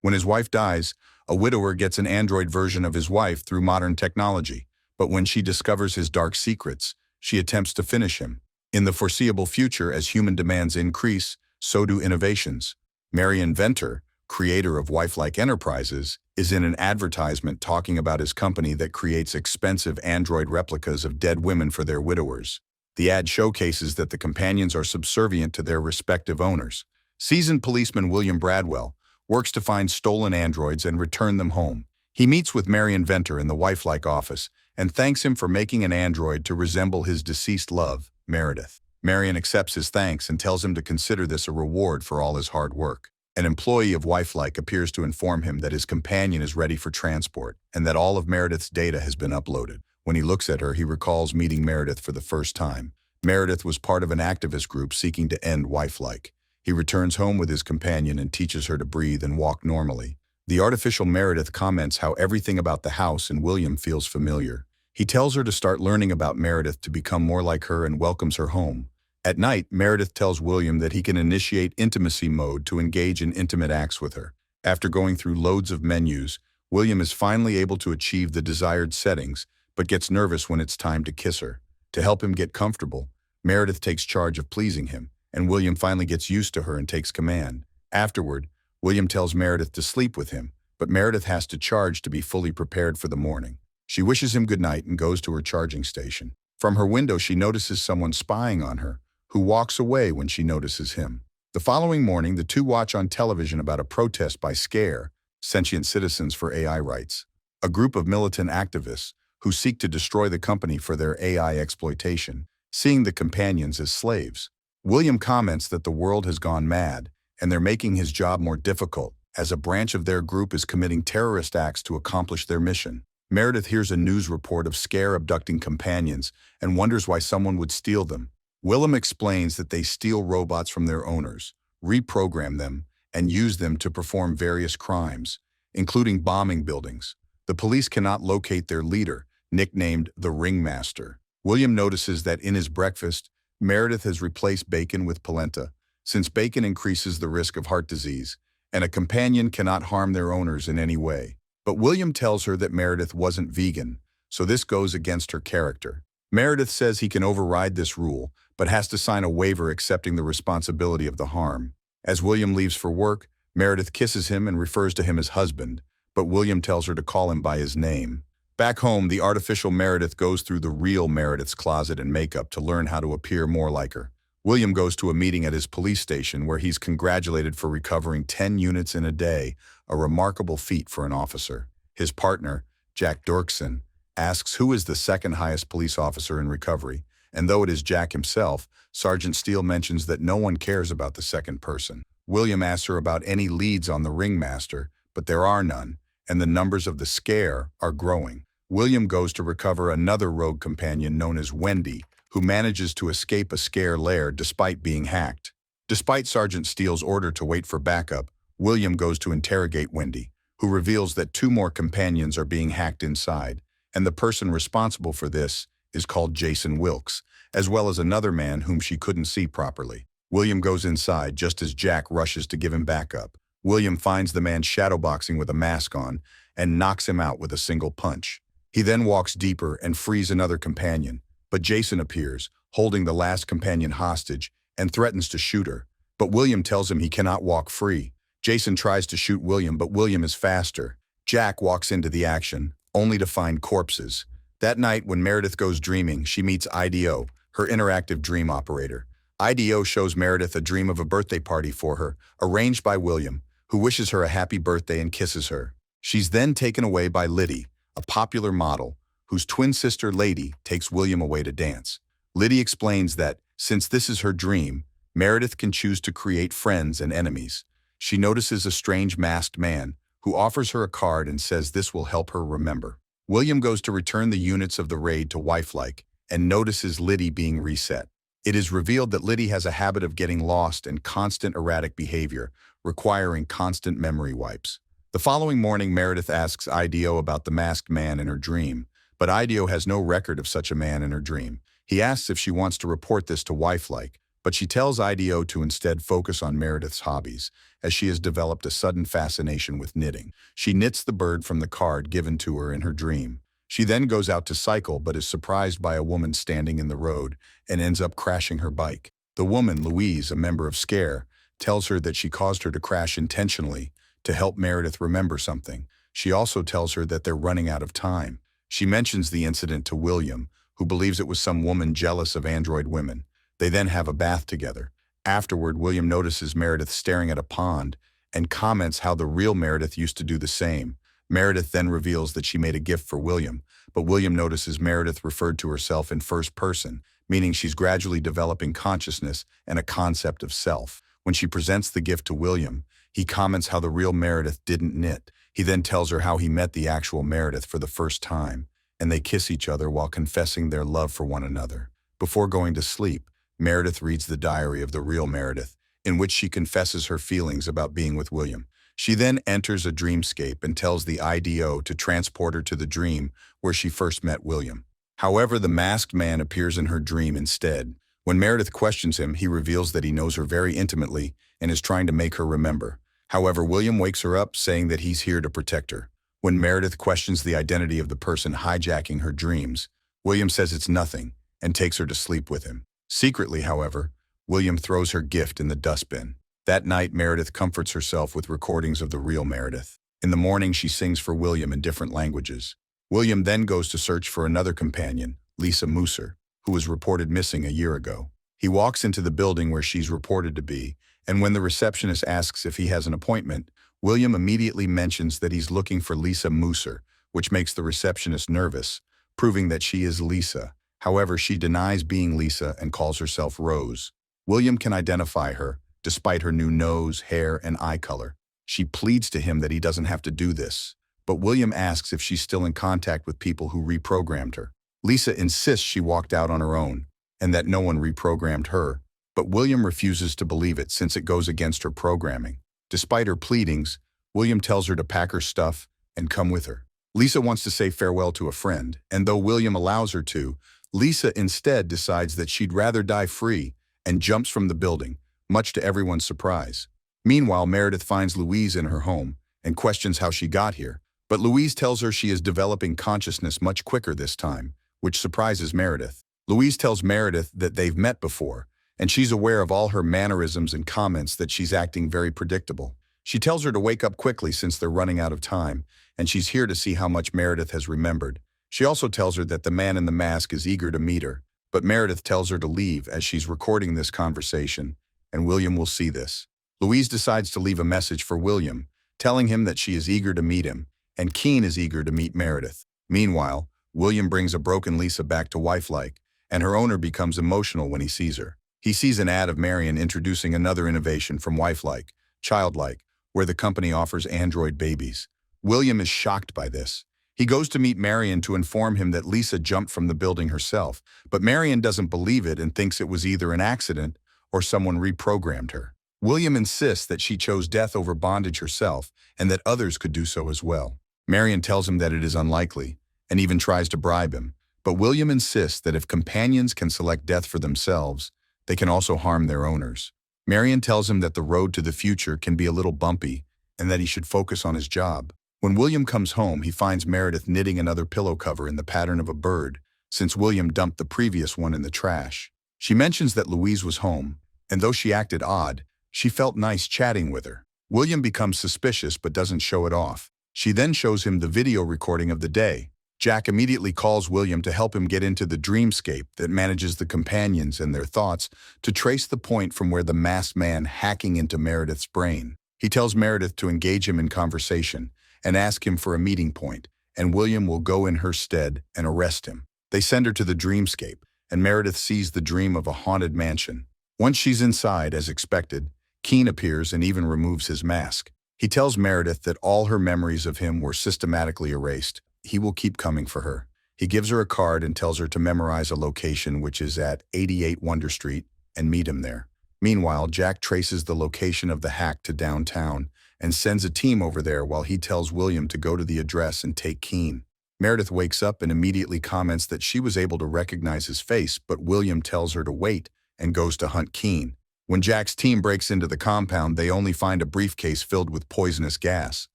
When his wife dies, a widower gets an android version of his wife through modern technology. But when she discovers his dark secrets, she attempts to finish him. In the foreseeable future, as human demands increase, so do innovations. Marion Venter, creator of Wifelike Enterprises, is in an advertisement talking about his company that creates expensive android replicas of dead women for their widowers. The ad showcases that the companions are subservient to their respective owners. Seasoned policeman William Bradwell works to find stolen androids and return them home. He meets with Marion Venter in the Wifelike office and thanks him for making an android to resemble his deceased love, Meredith. Marion accepts his thanks and tells him to consider this a reward for all his hard work. An employee of Wifelike appears to inform him that his companion is ready for transport and that all of Meredith's data has been uploaded. When he looks at her, he recalls meeting Meredith for the first time. Meredith was part of an activist group seeking to end Wifelike. He returns home with his companion and teaches her to breathe and walk normally. The artificial Meredith comments how everything about the house and William feels familiar. He tells her to start learning about Meredith to become more like her and welcomes her home. At night, Meredith tells William that he can initiate intimacy mode to engage in intimate acts with her. After going through loads of menus, William is finally able to achieve the desired settings, but gets nervous when it's time to kiss her. To help him get comfortable, Meredith takes charge of pleasing him, and William finally gets used to her and takes command. Afterward, William tells Meredith to sleep with him, but Meredith has to charge to be fully prepared for the morning. She wishes him goodnight and goes to her charging station. From her window, she notices someone spying on her, who walks away when she notices him. The following morning, the two watch on television about a protest by SCARE, Sentient Citizens for AI Rights, a group of militant activists who seek to destroy the company for their AI exploitation, seeing the companions as slaves. William comments that the world has gone mad, and they're making his job more difficult, as a branch of their group is committing terrorist acts to accomplish their mission. Meredith hears a news report of SCARE abducting companions and wonders why someone would steal them. William explains that they steal robots from their owners, reprogram them, and use them to perform various crimes, including bombing buildings. The police cannot locate their leader, nicknamed the Ringmaster. William notices that in his breakfast, Meredith has replaced bacon with polenta, since bacon increases the risk of heart disease, and a companion cannot harm their owners in any way. But William tells her that Meredith wasn't vegan, so this goes against her character. Meredith says he can override this rule, but has to sign a waiver accepting the responsibility of the harm. As William leaves for work, Meredith kisses him and refers to him as husband, but William tells her to call him by his name. Back home, the artificial Meredith goes through the real Meredith's closet and makeup to learn how to appear more like her. William goes to a meeting at his police station where he's congratulated for recovering 10 units in a day, a remarkable feat for an officer. His partner, Jack Dirksen, asks who is the second highest police officer in recovery, and though it is Jack himself, Sergeant Steele mentions that no one cares about the second person. William asks her about any leads on the Ringmaster, but there are none, and the numbers of the SCARE are growing. William goes to recover another rogue companion known as Wendy, who manages to escape a SCARE lair despite being hacked. Despite Sergeant Steele's order to wait for backup, William goes to interrogate Wendy, who reveals that 2 more companions are being hacked inside, and the person responsible for this is called Jason Wilkes, as well as another man whom she couldn't see properly. William goes inside just as Jack rushes to give him backup. William finds the man shadowboxing with a mask on and knocks him out with a single punch. He then walks deeper and frees another companion, but Jason appears, holding the last companion hostage, and threatens to shoot her. But William tells him he cannot walk free. Jason tries to shoot William, but William is faster. Jack walks into the action, only to find corpses. That night, when Meredith goes dreaming, she meets IDO, her interactive dream operator. IDO shows Meredith a dream of a birthday party for her, arranged by William, who wishes her a happy birthday and kisses her. She's then taken away by Liddy, a popular model, whose twin sister Lady takes William away to dance. Liddy explains that, since this is her dream, Meredith can choose to create friends and enemies. She notices a strange masked man, who offers her a card and says this will help her remember. William goes to return the units of the raid to Wifelike and notices Liddy being reset. It is revealed that Liddy has a habit of getting lost and constant erratic behavior, requiring constant memory wipes. The following morning, Meredith asks IDO about the masked man in her dream, but IDO has no record of such a man in her dream. He asks if she wants to report this to Wifelike, but she tells IDO to instead focus on Meredith's hobbies, as she has developed a sudden fascination with knitting. She knits the bird from the card given to her in her dream. She then goes out to cycle but is surprised by a woman standing in the road and ends up crashing her bike. The woman, Louise, a member of SCARE, tells her that she caused her to crash intentionally to help Meredith remember something. She also tells her that they're running out of time. She mentions the incident to William, who believes it was some woman jealous of android women. They then have a bath together. Afterward, William notices Meredith staring at a pond and comments how the real Meredith used to do the same. Meredith then reveals that she made a gift for William, but William notices Meredith referred to herself in first person, meaning she's gradually developing consciousness and a concept of self. When she presents the gift to William, he comments how the real Meredith didn't knit. He then tells her how he met the actual Meredith for the first time, and they kiss each other while confessing their love for one another. Before going to sleep, Meredith reads the diary of the real Meredith, in which she confesses her feelings about being with William. She then enters a dreamscape and tells the IDO to transport her to the dream where she first met William. However, the masked man appears in her dream instead. When Meredith questions him, he reveals that he knows her very intimately and is trying to make her remember. However, William wakes her up, saying that he's here to protect her. When Meredith questions the identity of the person hijacking her dreams, William says it's nothing and takes her to sleep with him. Secretly, however, William throws her gift in the dustbin. That night, Meredith comforts herself with recordings of the real Meredith. In the morning, she sings for William in different languages. William then goes to search for another companion, Lisa Musser, who was reported missing a year ago. He walks into the building where she's reported to be, and when the receptionist asks if he has an appointment, William immediately mentions that he's looking for Lisa Musser, which makes the receptionist nervous, proving that she is Lisa. However, she denies being Lisa and calls herself Rose. William can identify her, despite her new nose, hair, and eye color. She pleads to him that he doesn't have to do this, but William asks if she's still in contact with people who reprogrammed her. Lisa insists she walked out on her own, and that no one reprogrammed her, but William refuses to believe it since it goes against her programming. Despite her pleadings, William tells her to pack her stuff and come with her. Lisa wants to say farewell to a friend, and though William allows her to, Lisa instead decides that she'd rather die free and jumps from the building, much to everyone's surprise. Meanwhile, Meredith finds Louise in her home and questions how she got here, but Louise tells her she is developing consciousness much quicker this time, which surprises Meredith. Louise tells Meredith that they've met before, and she's aware of all her mannerisms and comments that she's acting very predictable. She tells her to wake up quickly since they're running out of time, and she's here to see how much Meredith has remembered. She also tells her that the man in the mask is eager to meet her, but Meredith tells her to leave as she's recording this conversation, and William will see this. Louise decides to leave a message for William, telling him that she is eager to meet him, and Keen is eager to meet Meredith. Meanwhile, William brings a broken Lisa back to Wifelike, and her owner becomes emotional when he sees her. He sees an ad of Marion introducing another innovation from Wifelike, Childlike, where the company offers android babies. William is shocked by this. He goes to meet Marion to inform him that Lisa jumped from the building herself, but Marion doesn't believe it and thinks it was either an accident or someone reprogrammed her. William insists that she chose death over bondage herself and that others could do so as well. Marion tells him that it is unlikely and even tries to bribe him, but William insists that if companions can select death for themselves, they can also harm their owners. Marion tells him that the road to the future can be a little bumpy and that he should focus on his job. When William comes home, he finds Meredith knitting another pillow cover in the pattern of a bird, since William dumped the previous one in the trash. She mentions that Louise was home, and though she acted odd, she felt nice chatting with her. William becomes suspicious but doesn't show it off. She then shows him the video recording of the day. Jack immediately calls William to help him get into the dreamscape that manages the companions and their thoughts to trace the point from where the masked man hacking into Meredith's brain. He tells Meredith to engage him in conversation and ask him for a meeting point, and William will go in her stead and arrest him. They send her to the dreamscape, and Meredith sees the dream of a haunted mansion. Once she's inside, as expected, Keen appears and even removes his mask. He tells Meredith that all her memories of him were systematically erased. He will keep coming for her. He gives her a card and tells her to memorize a location, which is at 88 Wonder Street, and meet him there. Meanwhile, Jack traces the location of the hack to downtown and sends a team over there while he tells William to go to the address and take Keen. Meredith wakes up and immediately comments that she was able to recognize his face, but William tells her to wait and goes to hunt Keen. When Jack's team breaks into the compound, they only find a briefcase filled with poisonous gas.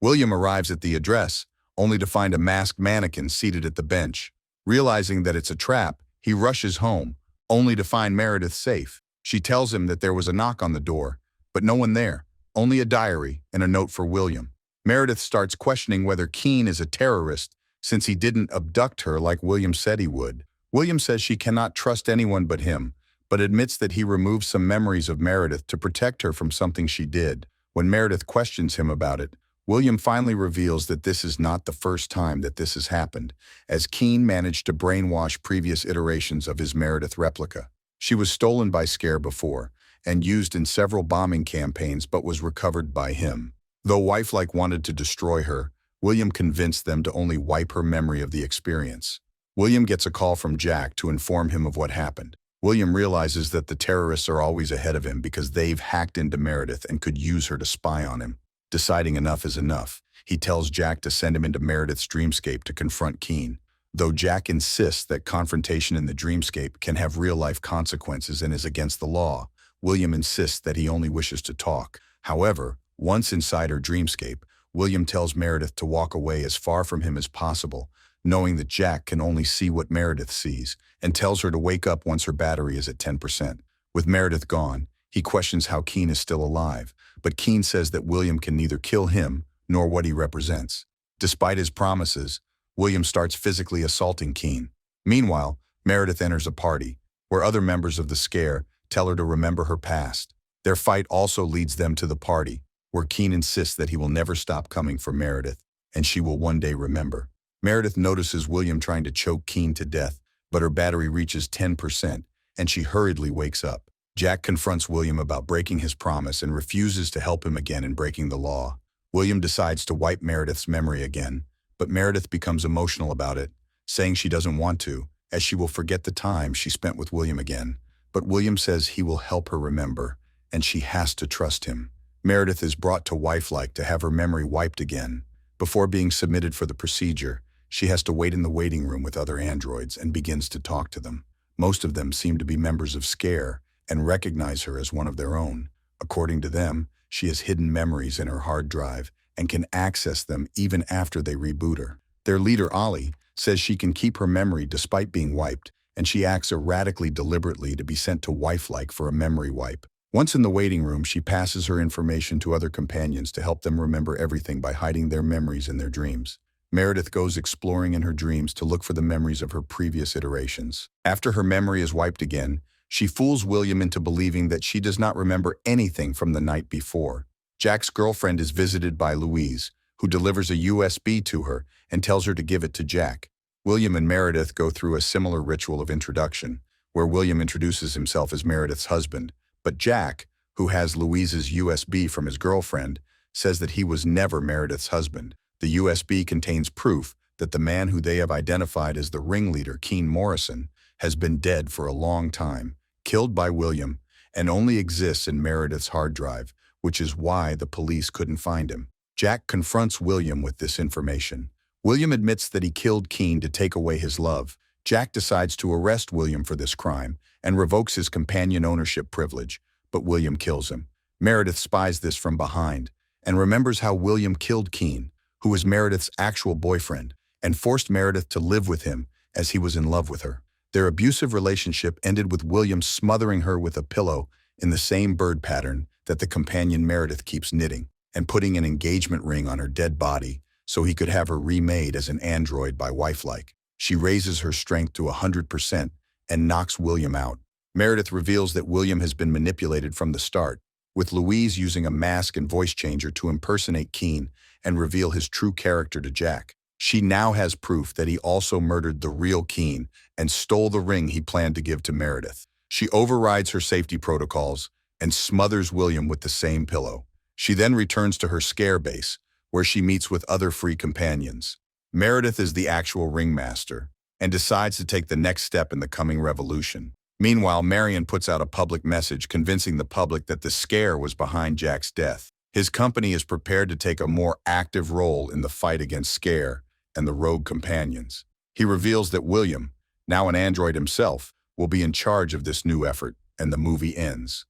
William arrives at the address, only to find a masked mannequin seated at the bench. Realizing that it's a trap, he rushes home, only to find Meredith safe. She tells him that there was a knock on the door, but no one there, only a diary and a note for William. Meredith starts questioning whether Keen is a terrorist since he didn't abduct her like William said he would. William says she cannot trust anyone but him, but admits that he removed some memories of Meredith to protect her from something she did. When Meredith questions him about it, William finally reveals that this is not the first time that this has happened, as Keen managed to brainwash previous iterations of his Meredith replica. She was stolen by Scare before, and used in several bombing campaigns but was recovered by him. Though Wifelike wanted to destroy her, William convinced them to only wipe her memory of the experience. William gets a call from Jack to inform him of what happened. William realizes that the terrorists are always ahead of him because they've hacked into Meredith and could use her to spy on him. Deciding enough is enough, he tells Jack to send him into Meredith's dreamscape to confront Keen. Though Jack insists that confrontation in the dreamscape can have real-life consequences and is against the law, William insists that he only wishes to talk. However, once inside her dreamscape, William tells Meredith to walk away as far from him as possible, knowing that Jack can only see what Meredith sees, and tells her to wake up once her battery is at 10%. With Meredith gone, he questions how Keen is still alive, but Keen says that William can neither kill him nor what he represents. Despite his promises, William starts physically assaulting Keen. Meanwhile, Meredith enters a party, where other members of the Scare tell her to remember her past. Their fight also leads them to the party, where Keen insists that he will never stop coming for Meredith, and she will one day remember. Meredith notices William trying to choke Keen to death, but her battery reaches 10%, and she hurriedly wakes up. Jack confronts William about breaking his promise and refuses to help him again in breaking the law. William decides to wipe Meredith's memory again, but Meredith becomes emotional about it, saying she doesn't want to, as she will forget the time she spent with William again. But William says he will help her remember, and she has to trust him. Meredith is brought to Wifelike to have her memory wiped again. Before being submitted for the procedure, she has to wait in the waiting room with other androids and begins to talk to them. Most of them seem to be members of Scare and recognize her as one of their own. According to them, she has hidden memories in her hard drive and can access them even after they reboot her. Their leader, Ollie, says she can keep her memory despite being wiped, and she acts erratically deliberately to be sent to Wifelike for a memory wipe. Once in the waiting room, she passes her information to other companions to help them remember everything by hiding their memories in their dreams. Meredith goes exploring in her dreams to look for the memories of her previous iterations. After her memory is wiped again, she fools William into believing that she does not remember anything from the night before. Jack's girlfriend is visited by Louise, who delivers a USB to her and tells her to give it to Jack. William and Meredith go through a similar ritual of introduction, where William introduces himself as Meredith's husband, but Jack, who has Louise's USB from his girlfriend, says that he was never Meredith's husband. The USB contains proof that the man who they have identified as the ringleader, Keen Morrison, has been dead for a long time, killed by William, and only exists in Meredith's hard drive, which is why the police couldn't find him. Jack confronts William with this information. William admits that he killed Keen to take away his love. Jack decides to arrest William for this crime and revokes his companion ownership privilege, but William kills him. Meredith spies this from behind and remembers how William killed Keen, who was Meredith's actual boyfriend, and forced Meredith to live with him as he was in love with her. Their abusive relationship ended with William smothering her with a pillow in the same bird pattern that the companion Meredith keeps knitting, and putting an engagement ring on her dead body so he could have her remade as an android by Wifelike. She raises her strength to 100% and knocks William out. Meredith reveals that William has been manipulated from the start, with Louise using a mask and voice changer to impersonate Keen and reveal his true character to Jack. She now has proof that he also murdered the real Keen and stole the ring he planned to give to Meredith. She overrides her safety protocols and smothers William with the same pillow. She then returns to her Scare base, where she meets with other free companions. Meredith is the actual ringmaster and decides to take the next step in the coming revolution. Meanwhile, Marion puts out a public message convincing the public that the Scare was behind Jack's death. His company is prepared to take a more active role in the fight against Scare and the rogue companions. He reveals that William, now an android himself, will be in charge of this new effort. and the movie ends.